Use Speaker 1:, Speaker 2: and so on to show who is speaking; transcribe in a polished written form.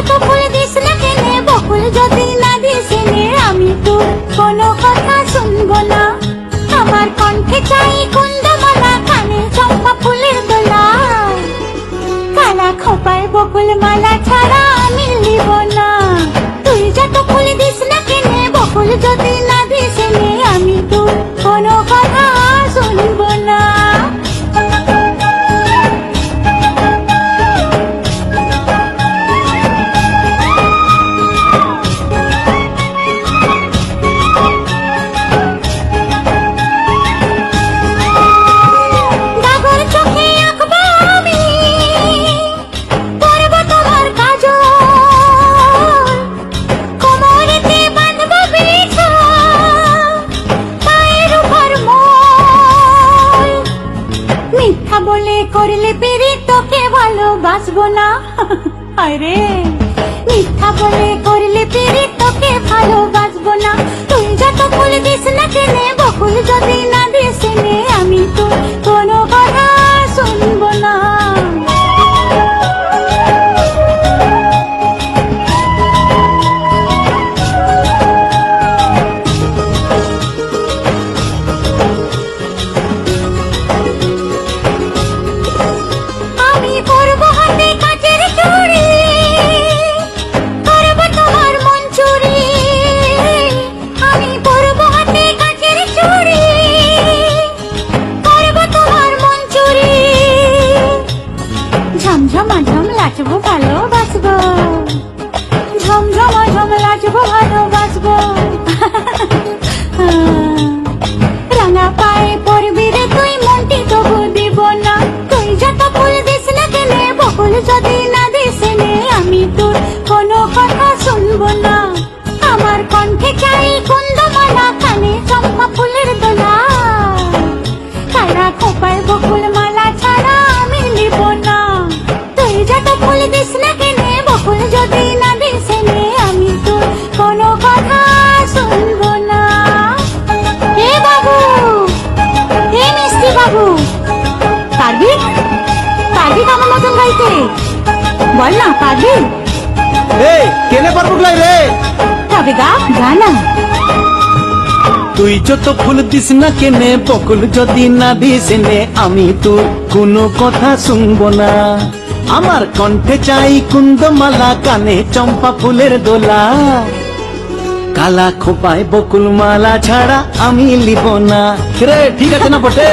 Speaker 1: যত ফুল দিস না কেনে, বকুল যদি না দিস এনে, আমি তোর কোনো কথা শুনবো না। আমার কণ্ঠে চাই কুন্দমালা, কানে চম্পা ফুলের দোলা, কালা খোপায় বকুল মালা ছাড়া আমি নিব না। তুই যত ফুল দিস না কেনে, বকুল যদি না দিস এনে, আমি তোর কোনো কথা শুনবো না। মিথ্যা বলে করলে পেরে তোকে ভালোবাসবো না। আরে মিথ্যা বলে করলে পেরে তোকে ভালোবাসবো না। তুই যত ফুল দিস না কেনে, বকুল যদি না দিস এনে, আমি তো কোনো কথা শুনবো না। ঝমঝমাঝম লাচবো ভালোবাসবো, ঝমঝমাঝম লাচবো ভালোবাসবো। রাঙা পায়ে পড়বি রে তুই, মনটি তবু দিব না। তুই যত ফুল দিস না কেনে, বকুল যদি না দিস এনে, আমি তোর কোনো কথা শুনবো না। আমার কণ্ঠে চাই কুন্দমালা, কানে চম্পা ফুলের দোলা, কালা খোপায় বকুল মালা ছাড়া আমি নিব না। তুই যত ফুল দিস না কেনে, বকুল যদি না দিস এনে, আমি তোর কোনো কথা শুনবো না। হে বাবু, হে মিষ্টি বাবু, পারবি পারবি আমার মতন গাইতে? বল না, পারবি?
Speaker 2: রে কেনে পারবো লাই রে?
Speaker 1: তবে গা গানা।
Speaker 2: তুই যত ফুল দিস না কেনে, বকুল যদি না দিস এনে, আমি তোর কোনো কথা শুনবো না। আমার কণ্ঠে চাই কুন্দমালা, কানে চম্পা ফুলের দোলা, কালা খোপায় বকুল মালা ছাড়া আমি লিব না। রে ঠিক আছে না বটে?